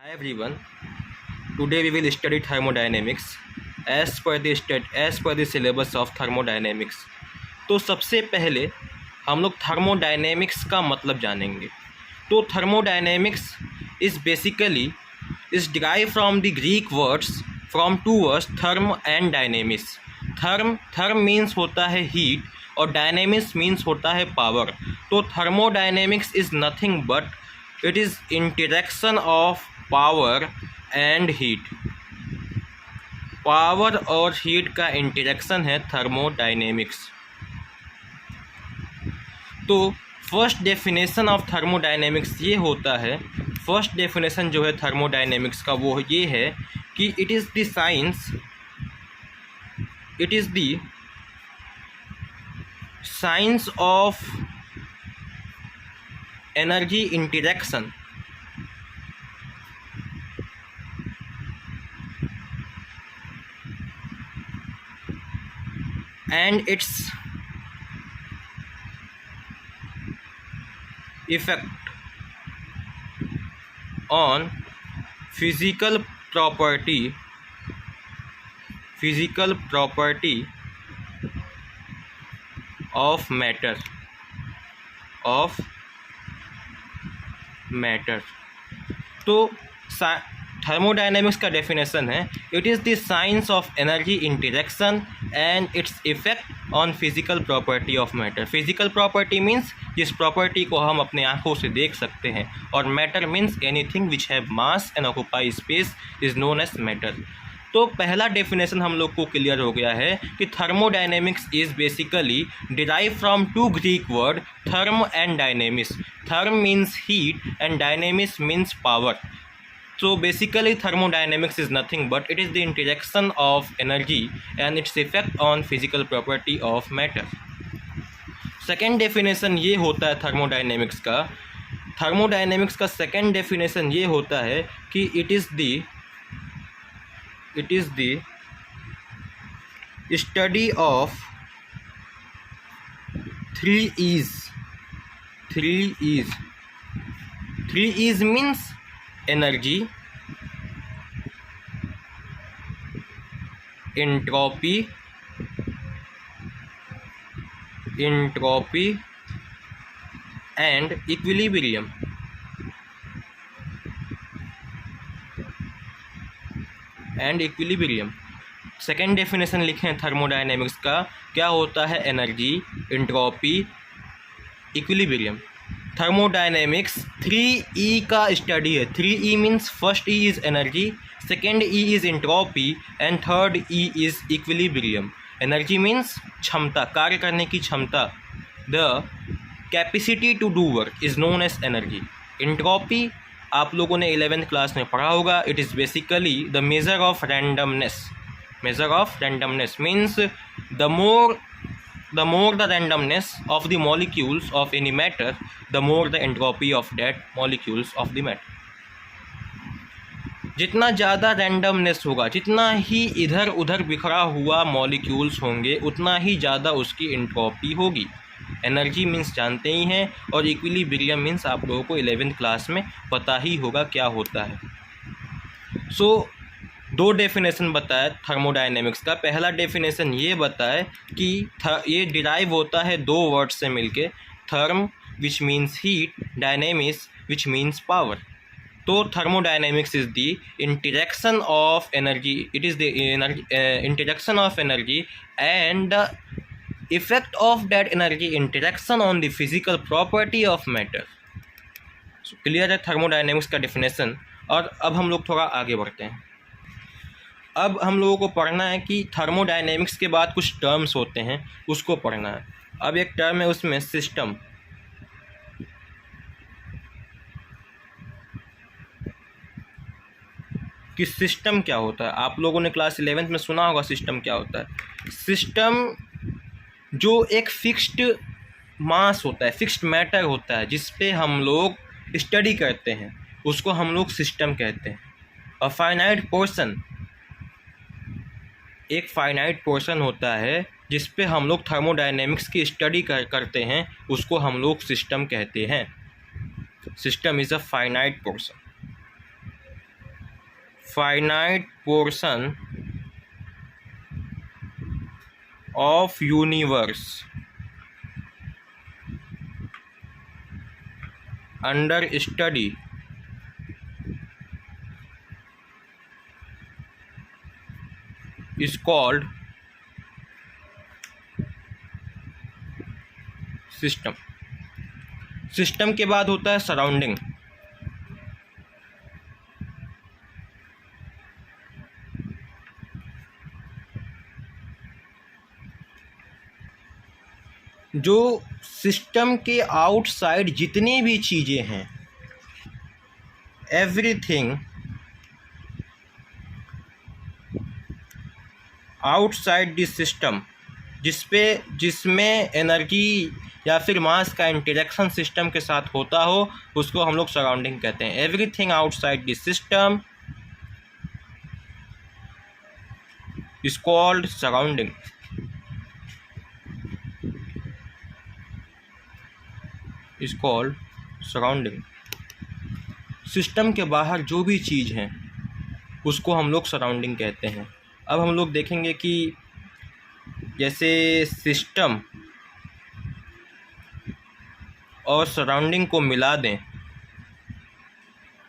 Hi everyone. Today we will study thermodynamics as per the syllabus of thermodynamics. तो सबसे पहले हम लोग थर्मोडायनेमिक्स का मतलब जानेंगे. तो thermodynamics is basically is derive from the Greek words from two words therm and dynamics. Therm means होता है हीट और डायनेमिक्स मीन्स होता है पावर. तो thermodynamics is nothing but it is interaction of power and heat. Power और heat का interaction है thermodynamics. तो फर्स्ट डेफिनेशन ऑफ थर्मोडायनेमिक्स ये होता है, फर्स्ट डेफिनेशन जो है थर्मोडायनेमिक्स का वो ये है कि it is the science of energy interaction and its effect on physical property of matter. तो थर्मोडायनेमिक्स का डेफिनेशन है, it is the science of energy interaction and its effect on physical property of matter. Physical property means जिस property को हम अपने आँखों से देख सकते हैं, और matter means anything which have mass and occupy space is known as matter. तो पहला डेफिनेशन हम लोग को क्लियर हो गया है कि thermodynamics is basically derive from two Greek word therm and dynamics. Therm means heat and dynamics means power. So basically thermodynamics is nothing but it is the interaction of energy and its effect on physical property of matter. Second definition ये होता है thermodynamics का second definition ये होता है कि it is the study of three E's means energy, entropy and equilibrium. Second definition लिखे हैं थर्मोडायनेमिक्स का, क्या होता है? Energy, entropy, equilibrium. Thermodynamics 3E का स्टडी है. 3E means first E is energy, second E is entropy and third E is equilibrium. Energy means क्षमता, कार्य करने की क्षमता. The capacity to do work is known as energy. Entropy आप लोगों ने 11th क्लास में पढ़ा होगा. It is basically the measure of randomness means the more the randomness of the molecules of any matter, the more the entropy of that molecules of the matter. जितना ज़्यादा randomness होगा, जितना ही इधर उधर बिखरा हुआ मॉलिक्यूल्स होंगे, उतना ही ज़्यादा उसकी एंट्रोपी होगी. एनर्जी मीन्स जानते ही हैं, और इक्विलिब्रियम मीन्स आप लोगों को 11th क्लास में पता ही होगा क्या होता है. सो दो डेफिनेशन बताया थर्मोडायनेमिक्स का. पहला डेफिनेशन ये बताए कि ये डिराइव होता है दो वर्ड से मिलके, therm which means heat, dynamics which means power. तो thermodynamics is the interaction of energy, it is the interaction of energy and the effect of that energy interaction on the physical property of matter. Clear है thermodynamics का definition. और अब हम लोग थोड़ा आगे बढ़ते हैं. अब हम लोगों को पढ़ना है कि थर्मोडायनेमिक्स के बाद कुछ टर्म्स होते हैं, उसको पढ़ना है. अब एक टर्म है उसमें सिस्टम. कि सिस्टम क्या होता है, आप लोगों ने क्लास 11th में सुना होगा सिस्टम क्या होता है. सिस्टम जो एक फिक्स्ड मास होता है, फिक्स्ड मैटर होता है, जिस पे हम लोग स्टडी करते हैं, उसको हम लोग सिस्टम कहते हैं. अ फाइनाइट पोर्शन, एक फाइनाइट पोर्शन होता है जिस पे हम लोग थर्मोडायनेमिक्स की स्टडी करते हैं, उसको हम लोग सिस्टम कहते हैं. System is a finite portion. finite portion of universe under study is called system. System के बाद होता है सराउंडिंग। जो सिस्टम के आउटसाइड जितनी भी चीज़ें हैं, एवरीथिंग आउटसाइड दिस सिस्टम, जिसमें एनर्जी या फिर मास का इंटरेक्शन सिस्टम के साथ होता हो, उसको हम लोग सराउंडिंग कहते हैं। Everything outside this system is called surrounding. Is called surrounding. System के बाहर जो भी चीज़ है उसको हम लोग सराउंडिंग कहते हैं। अब हम लोग देखेंगे कि जैसे सिस्टम और सराउंडिंग को मिला दें,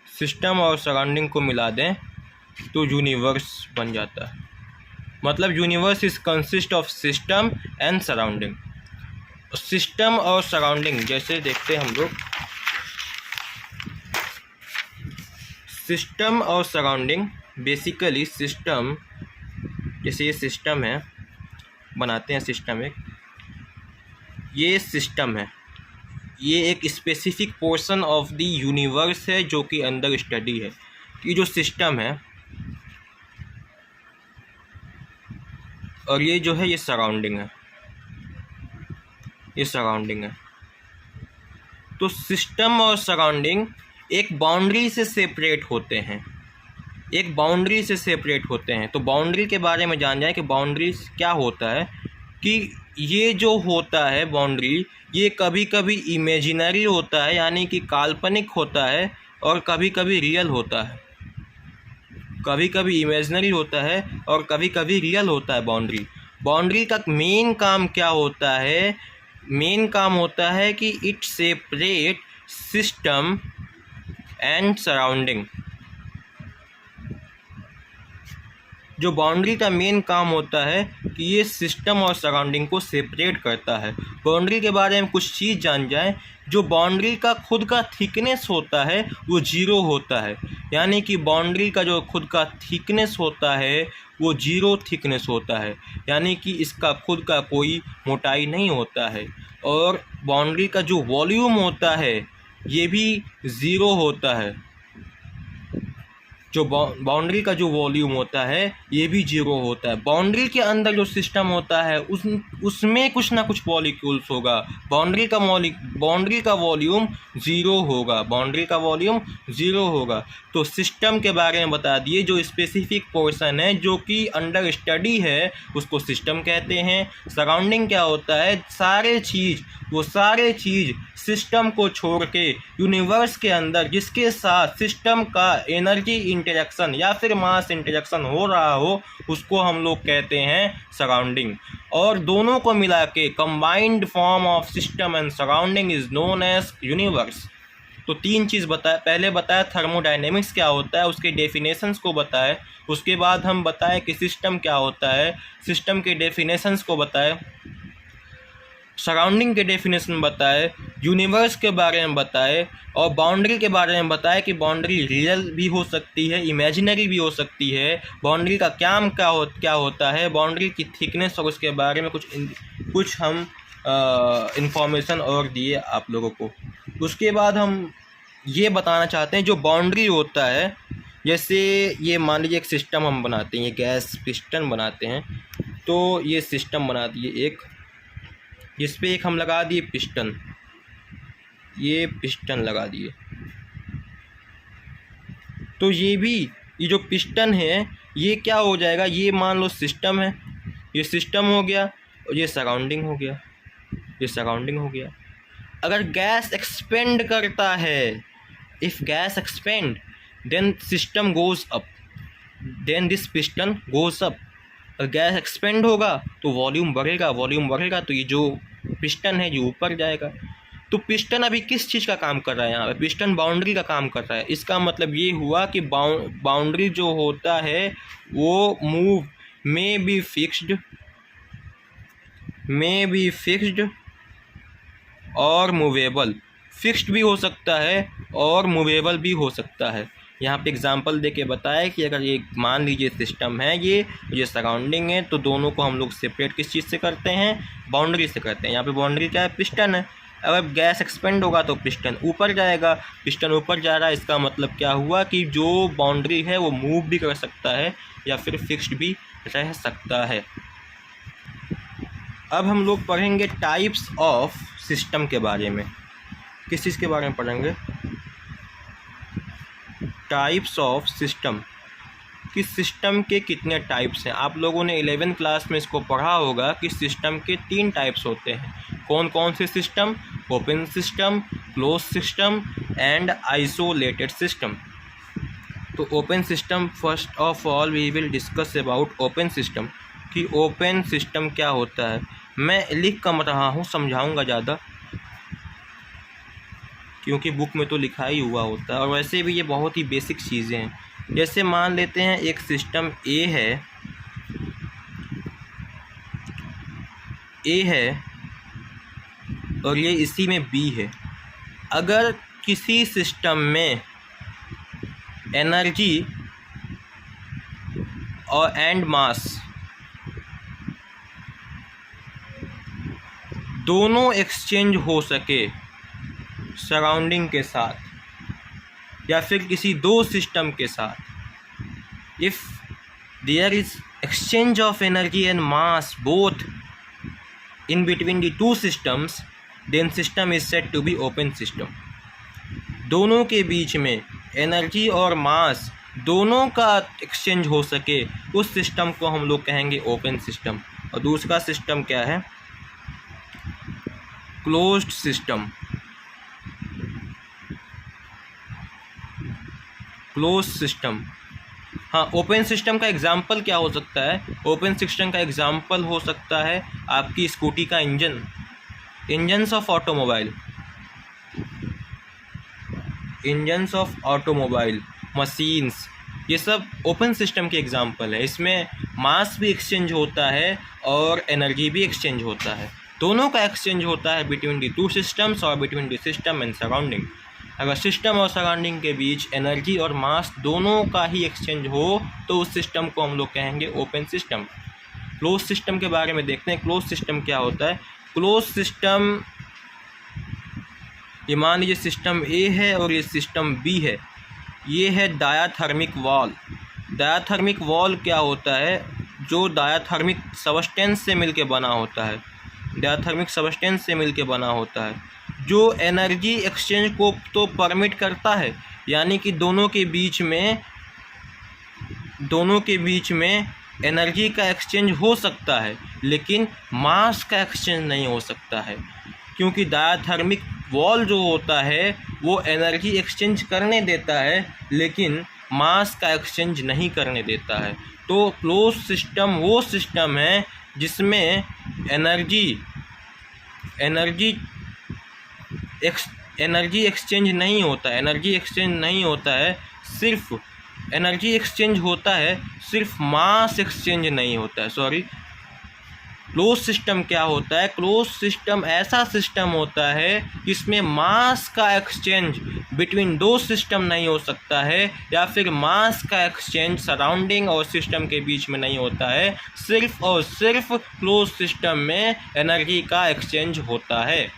सिस्टम और सराउंडिंग को मिला दें तो यूनिवर्स बन जाता है। मतलब universe is consist of system and surrounding. System और सराउंडिंग जैसे देखते हैं हम लोग, सिस्टम और सराउंडिंग बेसिकली सिस्टम, जैसे ये सिस्टम है, बनाते हैं सिस्टम एक, ये सिस्टम है, ये एक specific portion of the universe है जो कि अंडर स्टडी है। ये जो सिस्टम है और ये जो है ये सराउंडिंग है, ये सराउंडिंग है। तो सिस्टम और सराउंडिंग एक बाउंड्री से सेपरेट होते हैं, एक बाउंड्री से सेपरेट होते हैं। तो बाउंड्री के बारे में जान जाए कि बाउंड्री क्या होता है, कि ये जो होता है बाउंड्री, ये कभी कभी इमेजिनरी होता है यानी कि काल्पनिक होता है, और कभी कभी रियल होता है। कभी कभी इमेजिनरी होता है और कभी कभी रियल होता है बाउंड्री। बाउंड्री का मेन काम क्या होता है? मेन काम होता है कि it separate system and surrounding. जो बाउंड्री का मेन काम होता है कि ये सिस्टम और सराउंडिंग को सेपरेट करता है। बाउंड्री के बारे में कुछ चीज़ जान जाएं। जो बाउंड्री का खुद का थिकनेस होता है वो जीरो होता है, यानी कि बाउंड्री का जो खुद का थिकनेस होता है वो जीरो थिकनेस होता है, यानी कि इसका खुद का कोई मोटाई नहीं होता है। और बाउंड्री का जो वॉल्यूम होता है ये भी ज़ीरो होता है। जो बाउंड्री का जो वॉल्यूम होता है ये भी जीरो होता है। बाउंड्री के अंदर जो सिस्टम होता है उसमें कुछ ना कुछ मॉलिक्यूल्स होगा। बाउंड्री का वॉल्यूम ज़ीरो होगा, बाउंड्री का वॉल्यूम ज़ीरो होगा। तो सिस्टम के बारे में बता दिए, जो स्पेसिफिक पोर्शन है जो कि अंडर स्टडी है उसको सिस्टम कहते हैं। सराउंडिंग क्या होता है? सारे चीज़ सिस्टम को छोड़ के यूनिवर्स के अंदर जिसके साथ सिस्टम का एनर्जी इंटरेक्शन या फिर मास इंटरेक्शन हो रहा हो उसको हम लोग कहते हैं सराउंडिंग। और दोनों को मिला के combined form of system and surrounding is known as universe. तो तीन चीज़ बताया, पहले बताया थर्मोडायनेमिक्स क्या होता है, उसके डेफिनेशंस को बताए। उसके बाद हम बताए कि सिस्टम क्या होता है, सिस्टम के डेफिनेशंस को बताए। सराउंडिंग के डेफिनेशन बताए, यूनिवर्स के बारे में बताए, और बाउंड्री के बारे में बताया कि बाउंड्री रियल भी हो सकती है, इमेजिनरी भी हो सकती है। बाउंड्री का क्या होता है, बाउंड्री की थिकनेस, और उसके बारे में कुछ हम इंफॉर्मेशन और दिए आप लोगों को। उसके बाद हम ये बताना चाहते हैं जो बाउंड्री होता है, जैसे ये मान लीजिए एक सिस्टम हम बनाते हैं, ये गैस पिस्टन बनाते हैं। तो ये सिस्टम बना दिए एक, जिस पे एक हम लगा दिए पिस्टन, ये पिस्टन लगा दिए। तो ये जो पिस्टन है ये क्या हो जाएगा, ये मान लो सिस्टम है, ये सिस्टम हो गया, और ये सराउंडिंग हो गया, ये सराउंडिंग हो गया। अगर गैस एक्सपेंड करता है, if gas expand then system goes up, then this piston goes up. Gas expand होगा तो वॉल्यूम बढ़ेगा, वॉल्यूम बढ़ेगा तो ये जो पिस्टन है ये ऊपर जाएगा। तो पिस्टन अभी किस चीज़ का काम कर रहा है यहाँ पे? पिस्टन बाउंड्री का काम कर रहा है। इसका मतलब ये हुआ कि बाउंड्री जो होता है वो मूव मे बी फिक्स्ड और मूवेबल। फिक्स्ड भी हो सकता है और मूवेबल भी हो सकता है। यहाँ पे एग्जांपल देके बताया कि अगर ये मान लीजिए सिस्टम है, ये सराउंडिंग है, तो दोनों को हम लोग सेपरेट किस चीज़ से करते हैं? बाउंड्री से करते हैं। यहाँ पे बाउंड्री क्या है? पिस्टन है। अगर गैस एक्सपेंड होगा तो पिस्टन ऊपर जाएगा। पिस्टन ऊपर जा रहा है, इसका मतलब क्या हुआ कि जो बाउंड्री है वो मूव भी कर सकता है या फिर फिक्स्ड भी रह सकता है। अब हम लोग पढ़ेंगे टाइप्स ऑफ सिस्टम के बारे में। किस चीज़ के बारे में पढ़ेंगे? Types of system. कि सिस्टम के कितने टाइप्स हैं। आप लोगों ने 11th क्लास में इसको पढ़ा होगा कि सिस्टम के 3 टाइप्स होते हैं। कौन कौन से system? Open system, close system and isolated system. तो open system, first of all we will discuss about open system कि ओपन सिस्टम क्या होता है। मैं लिख कम रहा हूँ, समझाऊँगा ज़्यादा, क्योंकि बुक में तो लिखा ही हुआ होता है और वैसे भी ये बहुत ही बेसिक चीज़ें हैं। जैसे मान लेते हैं एक सिस्टम ए है और ये इसी में बी है। अगर किसी सिस्टम में एनर्जी और एंड मास दोनों एक्सचेंज हो सके सराउंडिंग के साथ या फिर किसी दो सिस्टम के साथ, if there is exchange of energy and mass both in between the two systems, then system is said to be open system. दोनों के बीच में एनर्जी और मास दोनों का एक्सचेंज हो सके उस सिस्टम को हम लोग कहेंगे ओपन सिस्टम। और दूसरा सिस्टम क्या है? Closed system. Close system. हाँ, ओपन सिस्टम का एग्जाम्पल क्या हो सकता है? ओपन सिस्टम का एग्जाम्पल हो सकता है आपकी स्कूटी का engine, engines of automobile, machines, ये सब ओपन सिस्टम के एग्जाम्पल है। इसमें मास भी एक्सचेंज होता है और एनर्जी भी एक्सचेंज होता है। दोनों का एक्सचेंज होता है बिटवीन द टू सिस्टम्स और between the system and surrounding. अगर सिस्टम और सराउंडिंग के बीच एनर्जी और मास दोनों का ही एक्सचेंज हो तो उस सिस्टम को हम लोग कहेंगे ओपन सिस्टम। क्लोज सिस्टम के बारे में देखते हैं। क्लोज सिस्टम क्या होता है? क्लोज सिस्टम, ये मान लीजिए सिस्टम ए है और ये सिस्टम बी है। ये है डायाथर्मिक वॉल। डायाथर्मिक वॉल क्या होता है? जो डायाथर्मिक सबस्टेंस से मिलके बना होता है, डायाथर्मिक सबस्टेंस से मिलके बना होता है, जो एनर्जी एक्सचेंज को तो परमिट करता है, यानी कि दोनों के बीच में एनर्जी का एक्सचेंज हो सकता है लेकिन मास का एक्सचेंज नहीं हो सकता है, क्योंकि डायाथर्मिक वॉल जो होता है वो एनर्जी एक्सचेंज करने देता है लेकिन मास का एक्सचेंज नहीं करने देता है। तो क्लोज सिस्टम वो सिस्टम है जिसमें एनर्जी एक्सचेंज नहीं होता है। एनर्जी एक्सचेंज नहीं होता है, सिर्फ एनर्जी एक्सचेंज होता है, सिर्फ मास एक्सचेंज नहीं होता है। सॉरी, क्लोज सिस्टम क्या होता है? क्लोज सिस्टम ऐसा सिस्टम होता है जिसमें मास का एक्सचेंज बिटवीन दो सिस्टम नहीं हो सकता है या फिर मास का एक्सचेंज सराउंडिंग और सिस्टम के बीच में नहीं होता है। सिर्फ और सिर्फ क्लोज सिस्टम में एनर्जी का एक्सचेंज होता है।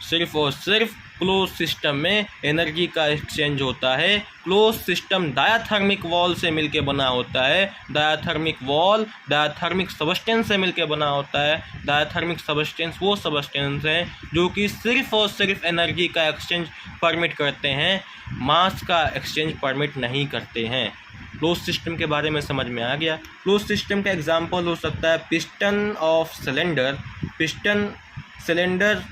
सिर्फ और सिर्फ क्लोज सिस्टम में एनर्जी का एक्सचेंज होता है। क्लोज सिस्टम डायाथर्मिक वॉल से मिलके बना होता है। डायाथर्मिक वॉल डायाथर्मिक सबस्टेंस से मिलके बना होता है। डायाथर्मिक सबस्टेंस वो सबस्टेंस हैं जो कि सिर्फ और सिर्फ एनर्जी का एक्सचेंज परमिट करते हैं, मास का एक्सचेंज परमिट नहीं करते हैं। क्लोज सिस्टम के बारे में समझ में आ गया। क्लोज सिस्टम का एग्जाम्पल हो सकता है piston of cylinder, piston cylinder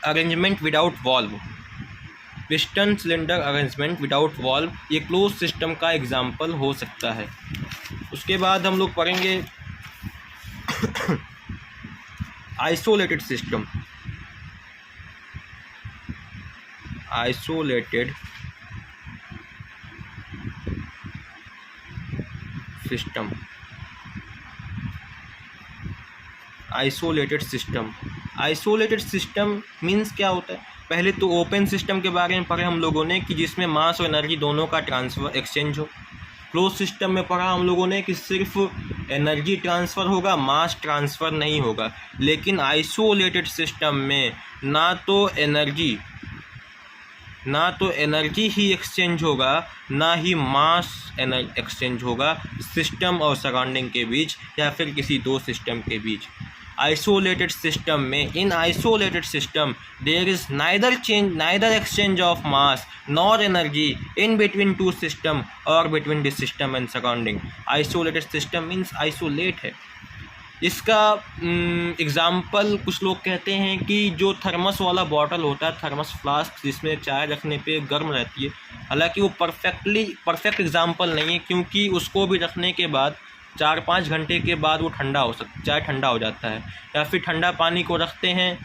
arrangement without valve. Piston cylinder arrangement without valve ये क्लोज सिस्टम का एग्जाम्पल हो सकता है। उसके बाद हम लोग पढ़ेंगे isolated system. Isolated system, isolated system. Isolated system means क्या होता है? पहले तो ओपन सिस्टम के बारे में पढ़े हम लोगों ने कि जिसमें मास और एनर्जी दोनों का ट्रांसफ़र एक्सचेंज हो। क्लोज सिस्टम में पढ़ा हम लोगों ने कि सिर्फ एनर्जी ट्रांसफ़र होगा, मास ट्रांसफ़र नहीं होगा। लेकिन आइसोलेटेड सिस्टम में ना तो एनर्जी ही एक्सचेंज होगा, ना ही मास एक्सचेंज होगा सिस्टम और सराउंडिंग के बीच या फिर किसी दो सिस्टम के बीच। आइसोलेटेड सिस्टम में, in isolated system there is neither exchange of mass nor energy in between two system और between this system and surrounding. Isolated system means isolate है। इसका एग्ज़ाम्पल कुछ लोग कहते हैं कि जो थर्मस वाला बॉटल होता है, थर्मस फ्लास्क जिसमें चाय रखने पे गर्म रहती है, हालांकि वो परफेक्ट एग्ज़ाम्पल नहीं है, क्योंकि उसको भी रखने के बाद 4-5 घंटे के बाद वो चाय ठंडा हो जाता है। या फिर ठंडा पानी को रखते हैं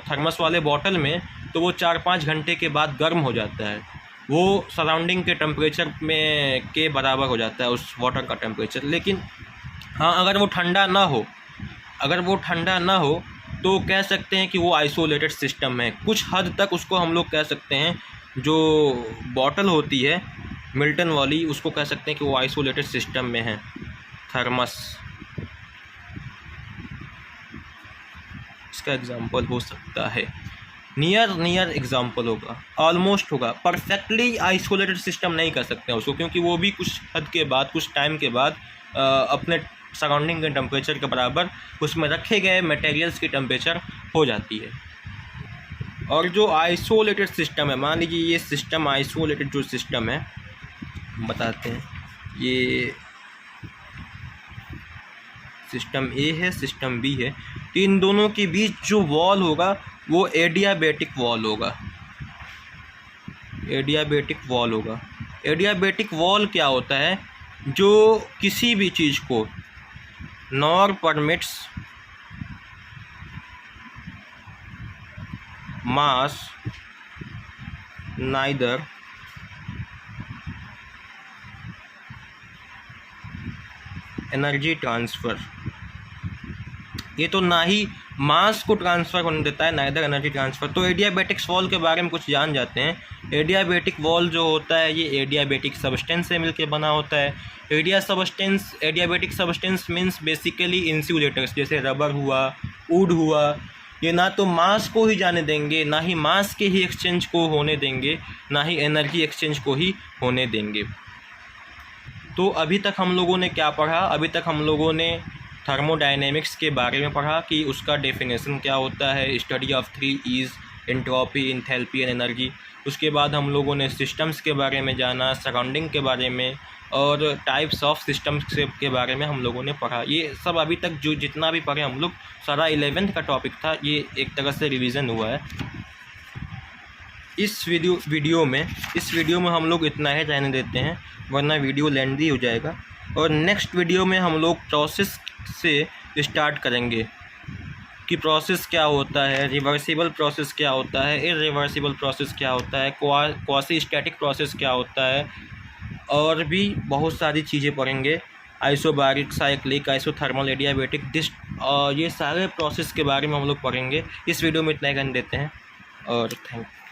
थर्मस वाले बॉटल में तो वो 4-5 घंटे के बाद गर्म हो जाता है, वो सराउंडिंग के टेम्परेचर में के बराबर हो जाता है उस वाटर का टेम्परेचर। लेकिन हाँ, अगर वो ठंडा ना हो तो कह सकते हैं कि वो आइसोलेटेड सिस्टम है। कुछ हद तक उसको हम लोग कह सकते हैं, जो बॉटल होती है मिल्टन वाली, उसको कह सकते हैं कि वो आइसोलेटेड सिस्टम में है। थर्मस इसका एग्जांपल हो सकता है। नियर एग्जांपल होगा, ऑलमोस्ट होगा। परफेक्टली आइसोलेटेड सिस्टम नहीं कह सकते हैं उसको, क्योंकि वो भी कुछ हद के बाद, कुछ टाइम के बाद अपने सराउंडिंग के टेम्परेचर के बराबर उसमें रखे गए मटेरियल्स की टेम्परेचर हो जाती है। और जो आइसोलेटेड सिस्टम है, मान लीजिए ये सिस्टम आइसोलेटेड जो सिस्टम है, बताते हैं, ये सिस्टम ए है, सिस्टम बी है, तो इन दोनों के बीच जो वॉल होगा वो एडियाबैटिक वॉल होगा। एडियाबैटिक वॉल क्या होता है? जो किसी भी चीज़ को nor permits mass neither energy transfer, ये तो ना ही मास को ट्रांसफ़र होने देता है, नाइदर एनर्जी ट्रांसफ़र। तो एडियाबैटिक वॉल के बारे में कुछ जान जाते हैं। एडियाबैटिक वॉल जो होता है ये एडियाबैटिक सब्सटेंस से मिलकर बना होता है। Adiabatic substance means basically insulators, जैसे रबर हुआ, वुड हुआ। ये ना तो मास को ही जाने देंगे, ना ही मास के ही एक्सचेंज को होने देंगे, ना ही एनर्जी एक्सचेंज को ही होने देंगे। तो अभी तक हम लोगों ने क्या पढ़ा? अभी तक हम लोगों ने थर्मोडायनेमिक्स के बारे में पढ़ा कि उसका डेफिनेशन क्या होता है, study of 3 E's, entropy, enthalpy and energy. उसके बाद हम लोगों ने सिस्टम्स के बारे में जाना, सराउंडिंग के बारे में, और टाइप्स ऑफ सिस्टम्स के बारे में हम लोगों ने पढ़ा। ये सब अभी तक जो जितना भी पढ़े हम लोग, सारा 11th का टॉपिक था, ये एक तरह से रिवीजन हुआ है। इस वीडियो में हम लोग इतना ही रहने देते हैं, वरना वीडियो लेंथी हो जाएगा। और नेक्स्ट वीडियो में हम लोग प्रोसेस से स्टार्ट करेंगे कि प्रोसेस क्या होता है, रिवर्सिबल प्रोसेस क्या होता है, इरिवर्सिबल प्रोसेस क्या होता है, क्वासी स्टैटिक प्रोसेस क्या होता है, और भी बहुत सारी चीज़ें पढ़ेंगे। आइसोबारिक, साइक्लिक, आइसोथर्मल, एडियाबैटिक, ये सारे प्रोसेस के बारे में हम लोग पढ़ेंगे। इस वीडियो में इतना ही करने देते हैं और थैंक यू।